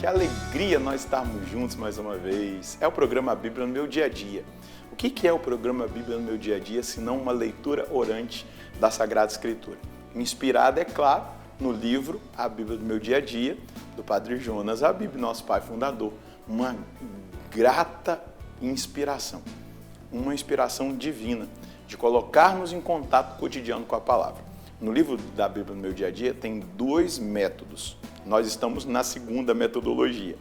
Que alegria nós estarmos juntos mais uma vez. É o programa Bíblia no meu dia a dia. O que é o programa Bíblia no meu dia a dia, se não uma leitura orante da Sagrada Escritura? Inspirada, é claro, no livro A Bíblia do Meu Dia a Dia, do Padre Jonas Habib, nosso pai fundador. Uma grata inspiração, uma inspiração divina de colocarmos em contato cotidiano com a palavra. No livro da Bíblia no Meu Dia a Dia tem 2 métodos. Nós estamos na segunda metodologia.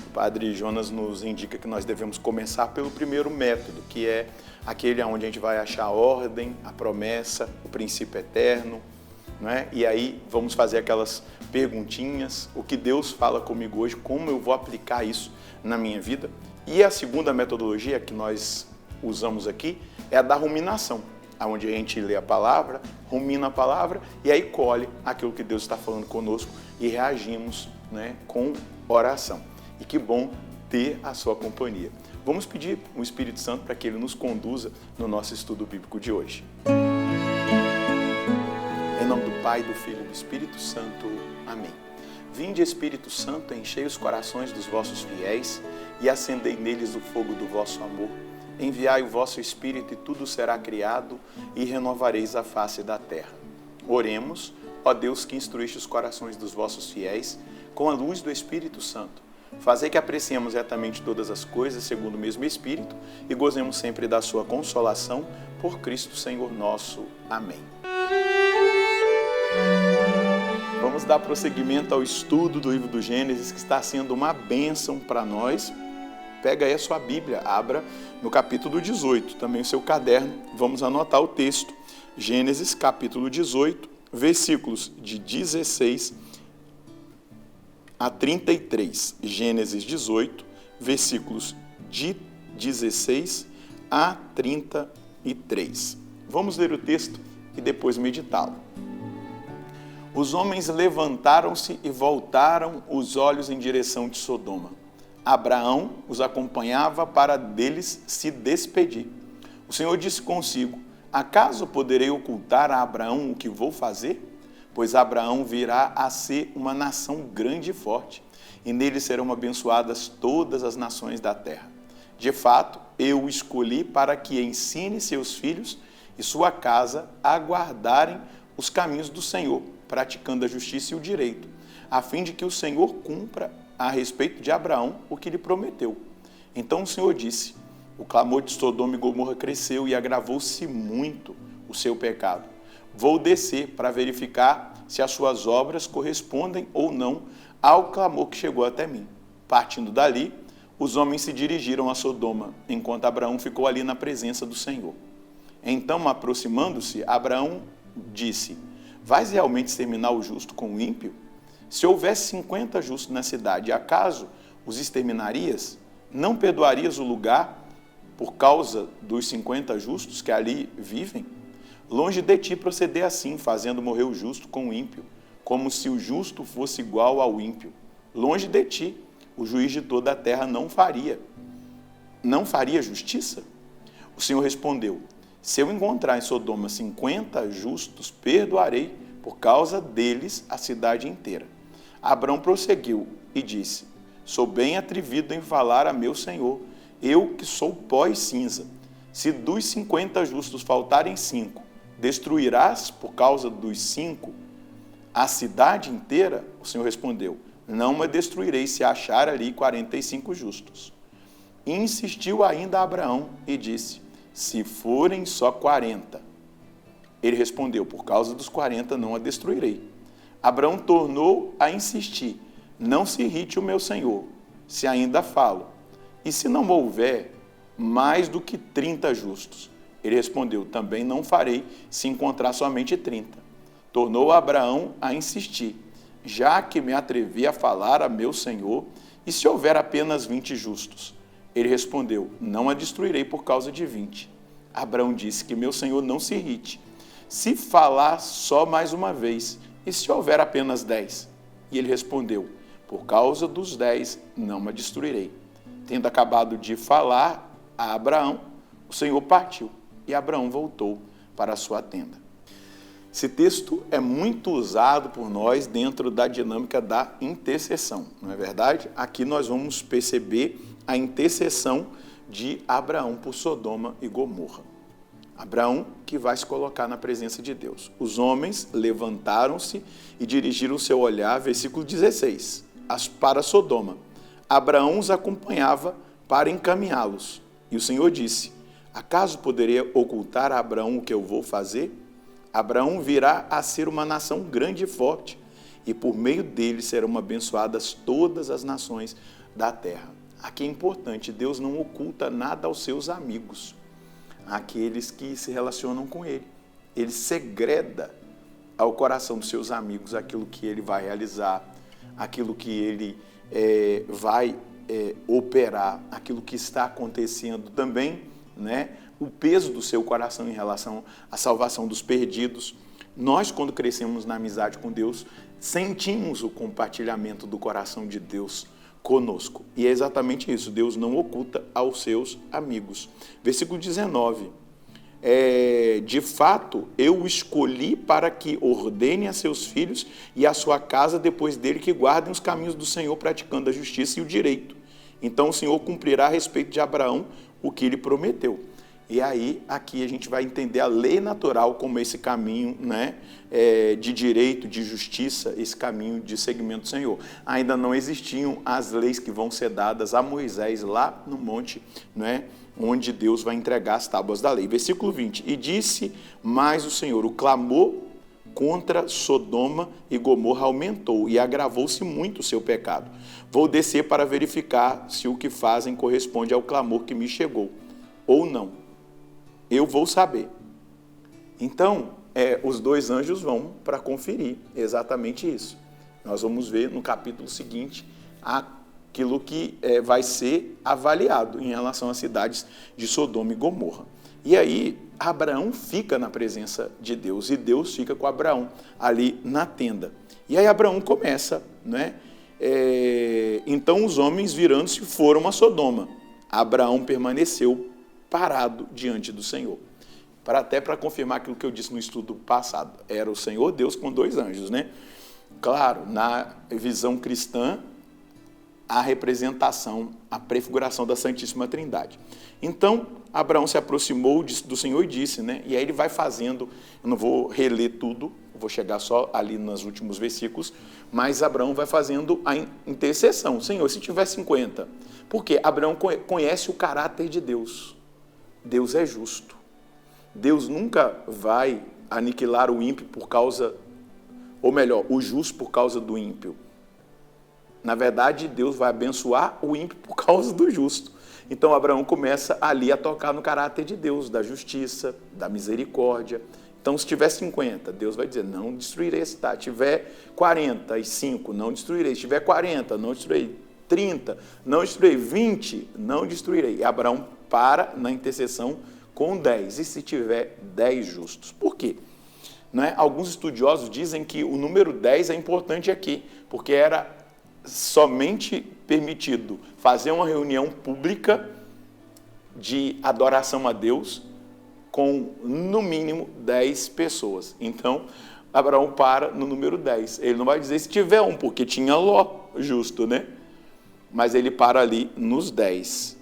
O Padre Jonas nos indica que nós devemos começar pelo primeiro método, que é aquele onde a gente vai achar a ordem, a promessa, o princípio eterno, não é? E aí vamos fazer aquelas perguntinhas, o que Deus fala comigo hoje, como eu vou aplicar isso na minha vida. E a segunda metodologia que nós usamos aqui é a da ruminação, onde a gente lê a palavra, rumina a palavra e aí colhe aquilo que Deus está falando conosco e reagimos, né, com oração. E que bom ter a sua companhia. Vamos pedir o Espírito Santo para que ele nos conduza no nosso estudo bíblico de hoje. Em nome do Pai, do Filho e do Espírito Santo. Amém. Vinde, Espírito Santo, enchei os corações dos vossos fiéis e acendei neles o fogo do vosso amor. Enviai o vosso Espírito e tudo será criado e renovareis a face da terra. Oremos, ó Deus que instruíste os corações dos vossos fiéis com a luz do Espírito Santo. Fazei que apreciemos retamente todas as coisas segundo o mesmo Espírito e gozemos sempre da sua consolação por Cristo Senhor nosso. Amém. Vamos dar prosseguimento ao estudo do livro do Gênesis, que está sendo uma bênção para nós. Pega aí a sua Bíblia, abra no capítulo 18, também o seu caderno, vamos anotar o texto. Gênesis capítulo 18, versículos de 16 a 33. Gênesis 18, versículos de 16 a 33. Vamos ler o texto e depois meditá-lo. Os homens levantaram-se e voltaram os olhos em direção de Sodoma. Abraão os acompanhava para deles se despedir. O Senhor disse consigo: acaso poderei ocultar a Abraão o que vou fazer? Pois Abraão virá a ser uma nação grande e forte, e nele serão abençoadas todas as nações da terra. De fato, eu o escolhi para que ensine seus filhos e sua casa a guardarem os caminhos do Senhor, praticando a justiça e o direito, a fim de que o Senhor cumpra a respeito de Abraão o que lhe prometeu. Então o Senhor disse: o clamor de Sodoma e Gomorra cresceu e agravou-se muito o seu pecado. Vou descer para verificar se as suas obras correspondem ou não ao clamor que chegou até mim. Partindo dali, os homens se dirigiram a Sodoma, enquanto Abraão ficou ali na presença do Senhor. Então, aproximando-se, Abraão disse: vais realmente exterminar o justo com o ímpio? Se houvesse 50 justos na cidade, acaso os exterminarias? Não perdoarias o lugar por causa dos 50 justos que ali vivem? Longe de ti proceder assim, fazendo morrer o justo com o ímpio, como se o justo fosse igual ao ímpio. Longe de ti, o juiz de toda a terra não faria justiça? O Senhor respondeu: se eu encontrar em Sodoma 50 justos, perdoarei por causa deles a cidade inteira. Abraão prosseguiu e disse: sou bem atrevido em falar a meu Senhor, eu que sou pó e cinza. Se dos 50 justos faltarem 5, destruirás por causa dos 5 a cidade inteira? O Senhor respondeu: não a destruirei se achar ali 45 justos. E insistiu ainda Abraão e disse: se forem só 40. Ele respondeu: por causa dos 40 não a destruirei. Abraão tornou a insistir: não se irrite o meu senhor, se ainda falo. E se não houver mais do que 30 justos? Ele respondeu: também não farei se encontrar somente 30. Tornou Abraão a insistir: já que me atrevi a falar a meu senhor, e se houver apenas 20 justos? Ele respondeu: não a destruirei por causa de 20. Abraão disse: que meu senhor não se irrite, se falar só mais uma vez, e se houver apenas 10? E ele respondeu: por causa dos 10 não a destruirei. Tendo acabado de falar a Abraão, o Senhor partiu, e Abraão voltou para a sua tenda. Esse texto é muito usado por nós dentro da dinâmica da intercessão, não é verdade? Aqui nós vamos perceber a intercessão de Abraão por Sodoma e Gomorra. Abraão que vai se colocar na presença de Deus. Os homens levantaram-se e dirigiram seu olhar, versículo 16, para Sodoma. Abraão os acompanhava para encaminhá-los. E o Senhor disse: acaso poderia ocultar a Abraão o que eu vou fazer? Abraão virá a ser uma nação grande e forte, e por meio dele serão abençoadas todas as nações da terra. Aqui é importante, Deus não oculta nada aos seus amigos, aqueles que se relacionam com ele. Ele segreda ao coração dos seus amigos aquilo que ele vai realizar, aquilo que ele vai operar, aquilo que está acontecendo também, né? O peso do seu coração em relação à salvação dos perdidos. Nós, quando crescemos na amizade com Deus, sentimos o compartilhamento do coração de Deus conosco. E é exatamente isso, Deus não oculta aos seus amigos. Versículo 19. De fato, eu o escolhi para que ordene a seus filhos e a sua casa depois dele que guardem os caminhos do Senhor, praticando a justiça e o direito. Então o Senhor cumprirá a respeito de Abraão o que ele prometeu. E aí, aqui a gente vai entender a lei natural como esse caminho, né, de direito, de justiça, esse caminho de seguimento do Senhor. Ainda não existiam as leis que vão ser dadas a Moisés lá no monte, né, onde Deus vai entregar as tábuas da lei. Versículo 20. E disse mais o Senhor: o clamor contra Sodoma e Gomorra aumentou e agravou-se muito o seu pecado. Vou descer para verificar se o que fazem corresponde ao clamor que me chegou, ou não. Eu vou saber. Então, os dois anjos vão para conferir exatamente isso. Nós vamos ver no capítulo seguinte aquilo que vai ser avaliado em relação às cidades de Sodoma e Gomorra. E aí, Abraão fica na presença de Deus e Deus fica com Abraão ali na tenda. E aí Abraão começa, né? Então os homens virando-se foram a Sodoma. Abraão permaneceu parado diante do Senhor. Até para confirmar aquilo que eu disse no estudo passado. Era o Senhor Deus com dois anjos, né? Claro, na visão cristã, a representação, a prefiguração da Santíssima Trindade. Então, Abraão se aproximou do Senhor e disse, né? E aí ele vai fazendo, eu não vou reler tudo, vou chegar só ali nos últimos versículos, mas Abraão vai fazendo a intercessão. Senhor, se tiver 50, porque Abraão conhece o caráter de Deus. Deus é justo. Deus nunca vai aniquilar o ímpio por causa, ou melhor, o justo por causa do ímpio. Na verdade, Deus vai abençoar o ímpio por causa do justo. Então, Abraão começa ali a tocar no caráter de Deus, da justiça, da misericórdia. Então, se tiver 50, Deus vai dizer, não destruirei esse cidade. Se tiver 45, não destruirei. Se tiver 40, não destruirei. 30, não destruirei. 20, não destruirei. E Abraão para na intercessão com 10. E se tiver 10 justos? Por quê? Alguns estudiosos dizem que o número 10 é importante aqui, porque era somente permitido fazer uma reunião pública de adoração a Deus com, no mínimo, 10 pessoas. Então, Abraão para no número 10. Ele não vai dizer se tiver um, porque tinha Ló justo, né? Mas ele para ali nos 10.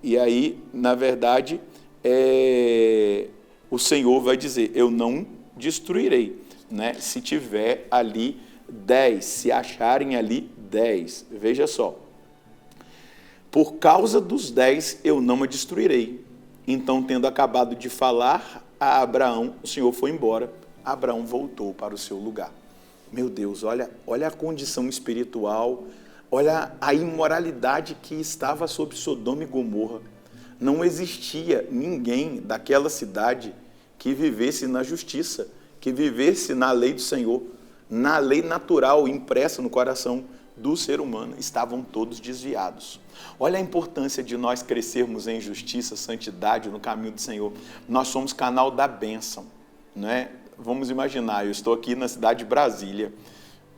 E aí, na verdade, o Senhor vai dizer, eu não destruirei, né? Se tiver ali 10, se acharem ali 10. Veja só. Por causa dos 10, eu não a destruirei. Então, tendo acabado de falar a Abraão, o Senhor foi embora. Abraão voltou para o seu lugar. Meu Deus, olha a condição espiritual, olha a imoralidade que estava sobre Sodoma e Gomorra. Não existia ninguém daquela cidade que vivesse na justiça, que vivesse na lei do Senhor, na lei natural impressa no coração do ser humano. Estavam todos desviados. Olha a importância de nós crescermos em justiça, santidade no caminho do Senhor. Nós somos canal da bênção, né? Vamos imaginar, eu estou aqui na cidade de Brasília.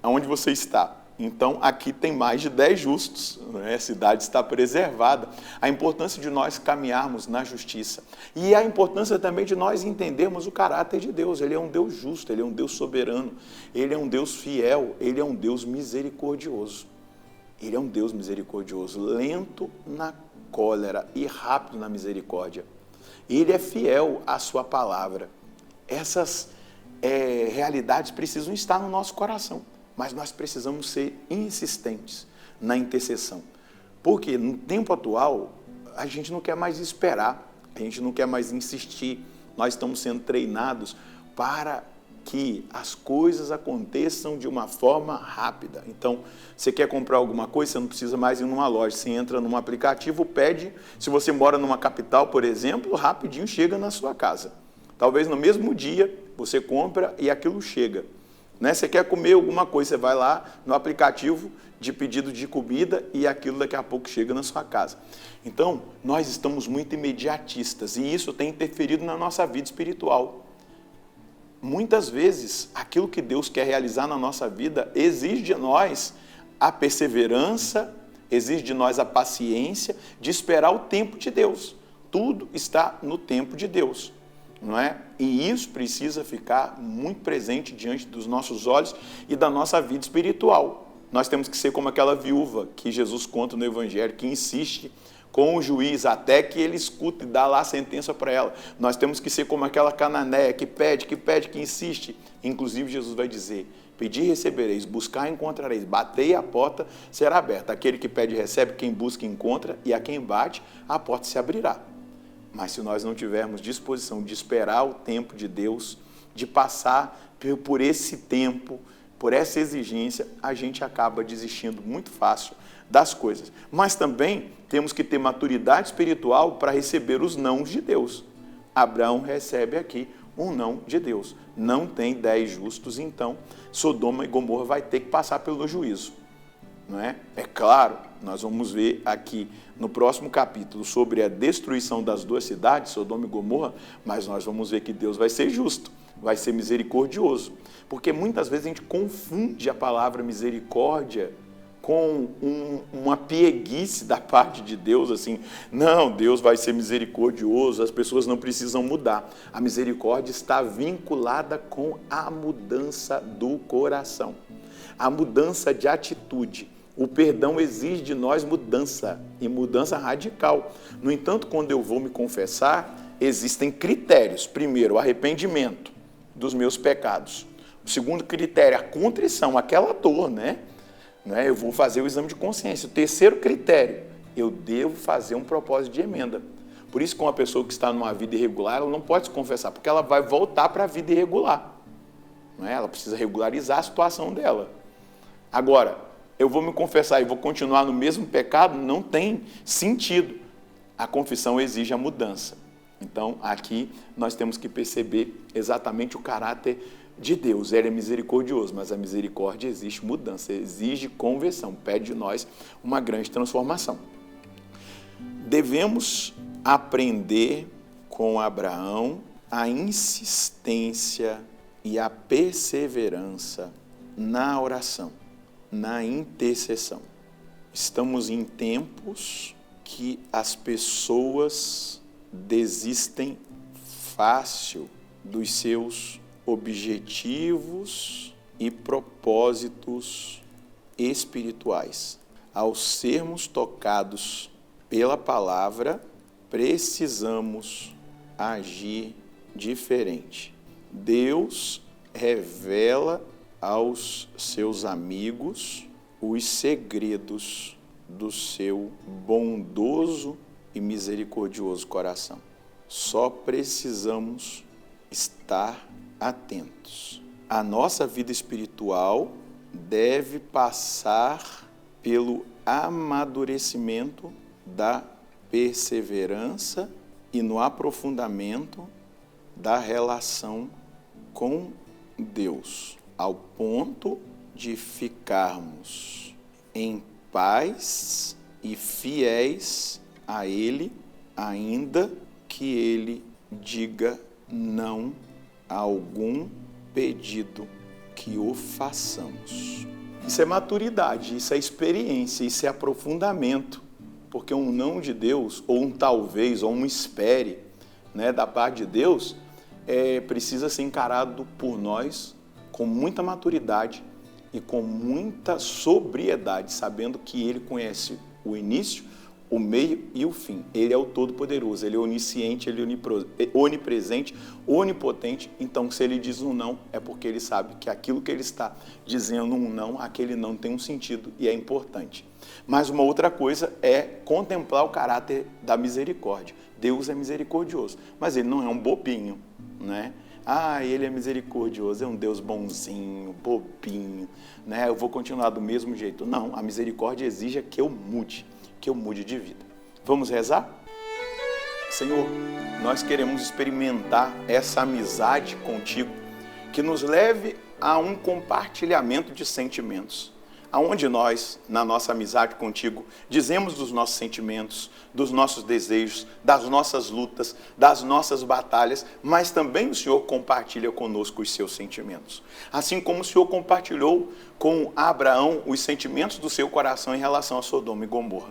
Onde você está? Então, aqui tem mais de 10 justos, né? A cidade está preservada. A importância de nós caminharmos na justiça. E a importância também de nós entendermos o caráter de Deus. Ele é um Deus justo, Ele é um Deus soberano, Ele é um Deus fiel, Ele é um Deus misericordioso. Ele é um Deus misericordioso, lento na cólera e rápido na misericórdia. Ele é fiel à sua palavra. Essas realidades precisam estar no nosso coração. Mas nós precisamos ser insistentes na intercessão. Porque no tempo atual, a gente não quer mais esperar, a gente não quer mais insistir. Nós estamos sendo treinados para que as coisas aconteçam de uma forma rápida. Então, você quer comprar alguma coisa, você não precisa mais ir numa loja. Você entra num aplicativo, pede. Se você mora numa capital, por exemplo, rapidinho chega na sua casa. Talvez no mesmo dia você compra e aquilo chega. Você quer comer alguma coisa, você vai lá no aplicativo de pedido de comida e aquilo daqui a pouco chega na sua casa. Então, nós estamos muito imediatistas e isso tem interferido na nossa vida espiritual. Muitas vezes, aquilo que Deus quer realizar na nossa vida exige de nós a perseverança, exige de nós a paciência de esperar o tempo de Deus. Tudo está no tempo de Deus. Não é? E isso precisa ficar muito presente diante dos nossos olhos e da nossa vida espiritual. Nós temos que ser como aquela viúva que Jesus conta no Evangelho, que insiste com o juiz até que ele escuta e dá lá a sentença para ela. Nós temos que ser como aquela cananeia que pede, que insiste. Inclusive Jesus vai dizer: pedir recebereis, buscar encontrareis, batei a porta será aberta. Aquele que pede recebe, quem busca encontra, e a quem bate a porta se abrirá. Mas se nós não tivermos disposição de esperar o tempo de Deus, de passar por esse tempo, por essa exigência, a gente acaba desistindo muito fácil das coisas. Mas também temos que ter maturidade espiritual para receber os nãos de Deus. Abraão recebe aqui um não de Deus. Não tem 10 justos, então Sodoma e Gomorra vai ter que passar pelo juízo. Não é? É claro, nós vamos ver aqui no próximo capítulo sobre a destruição das duas cidades, Sodoma e Gomorra, mas nós vamos ver que Deus vai ser justo, vai ser misericordioso, porque muitas vezes a gente confunde a palavra misericórdia com uma pieguice da parte de Deus, assim, não, Deus vai ser misericordioso, as pessoas não precisam mudar. A misericórdia está vinculada com a mudança do coração, a mudança de atitude. O perdão exige de nós mudança, e mudança radical. No entanto, quando eu vou me confessar, existem critérios. Primeiro, o arrependimento dos meus pecados. O segundo critério, a contrição, aquela dor, né? Eu vou fazer o exame de consciência. O terceiro critério, eu devo fazer um propósito de emenda. Por isso que uma pessoa que está numa vida irregular, ela não pode se confessar, porque ela vai voltar para a vida irregular. Ela precisa regularizar a situação dela. Agora, eu vou me confessar e vou continuar no mesmo pecado, não tem sentido. A confissão exige a mudança. Então, aqui nós temos que perceber exatamente o caráter de Deus. Ele é misericordioso, mas a misericórdia exige mudança, exige conversão, pede de nós uma grande transformação. Devemos aprender com Abraão a insistência e a perseverança na oração, na intercessão. Estamos em tempos que as pessoas desistem fácil dos seus objetivos e propósitos espirituais. Ao sermos tocados pela palavra, precisamos agir diferente. Deus revela aos seus amigos os segredos do seu bondoso e misericordioso coração. Só precisamos estar atentos. A nossa vida espiritual deve passar pelo amadurecimento da perseverança e no aprofundamento da relação com Deus, ao ponto de ficarmos em paz e fiéis a Ele, ainda que Ele diga não a algum pedido que o façamos. Isso é maturidade, isso é experiência, isso é aprofundamento. Porque um não de Deus, ou um talvez, ou um espere, né, da parte de Deus, precisa ser encarado por nós com muita maturidade e com muita sobriedade, sabendo que Ele conhece o início, o meio e o fim. Ele é o Todo-Poderoso, Ele é onisciente, Ele é onipresente, onipotente. Então, se Ele diz um não, é porque Ele sabe que aquilo que Ele está dizendo um não, aquele não tem um sentido e é importante. Mas uma outra coisa é contemplar o caráter da misericórdia. Deus é misericordioso, mas Ele não é um bobinho, né? Ele é misericordioso, é um Deus bonzinho, bobinho, né? Eu vou continuar do mesmo jeito. Não, a misericórdia exige que eu mude de vida. Vamos rezar? Senhor, nós queremos experimentar essa amizade contigo, que nos leve a um compartilhamento de sentimentos, aonde nós, na nossa amizade contigo, dizemos dos nossos sentimentos, dos nossos desejos, das nossas lutas, das nossas batalhas, mas também o Senhor compartilha conosco os seus sentimentos. Assim como o Senhor compartilhou com Abraão os sentimentos do seu coração em relação a Sodoma e Gomorra.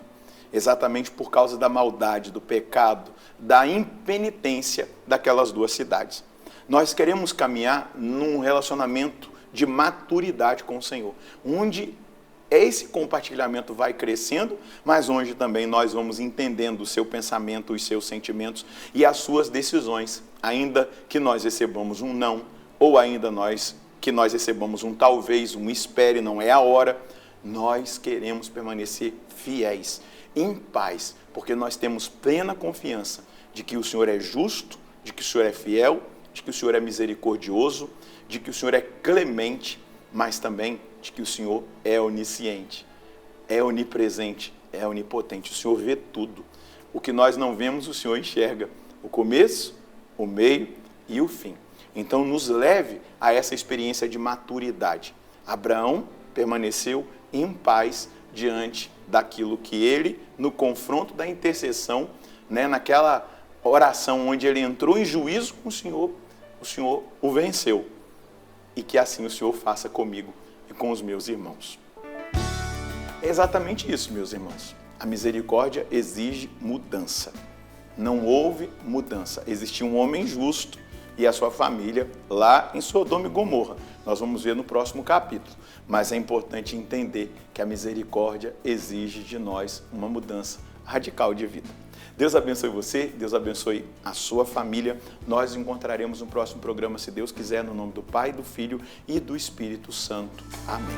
Exatamente por causa da maldade, do pecado, da impenitência daquelas duas cidades. Nós queremos caminhar num relacionamento de maturidade com o Senhor, onde esse compartilhamento vai crescendo, mas onde também nós vamos entendendo o seu pensamento, os seus sentimentos e as suas decisões, ainda que nós recebamos um não, ou ainda que nós recebamos um talvez, um espere, não é a hora, nós queremos permanecer fiéis, em paz, porque nós temos plena confiança de que o Senhor é justo, de que o Senhor é fiel, de que o Senhor é misericordioso, de que o Senhor é clemente, mas também de que o Senhor é onisciente, é onipresente, é onipotente. O Senhor vê tudo. O que nós não vemos, o Senhor enxerga. O começo, o meio e o fim. Então, nos leve a essa experiência de maturidade. Abraão permaneceu em paz diante daquilo que ele, no confronto da intercessão, né, naquela oração onde ele entrou em juízo com o Senhor o venceu. E que assim o Senhor faça comigo e com os meus irmãos. É exatamente isso, meus irmãos. A misericórdia exige mudança. Não houve mudança. Existia um homem justo e a sua família lá em Sodoma e Gomorra. Nós vamos ver no próximo capítulo. Mas é importante entender que a misericórdia exige de nós uma mudança radical de vida. Deus abençoe você, Deus abençoe a sua família. Nós nos encontraremos no próximo programa, se Deus quiser, no nome do Pai, do Filho e do Espírito Santo. Amém.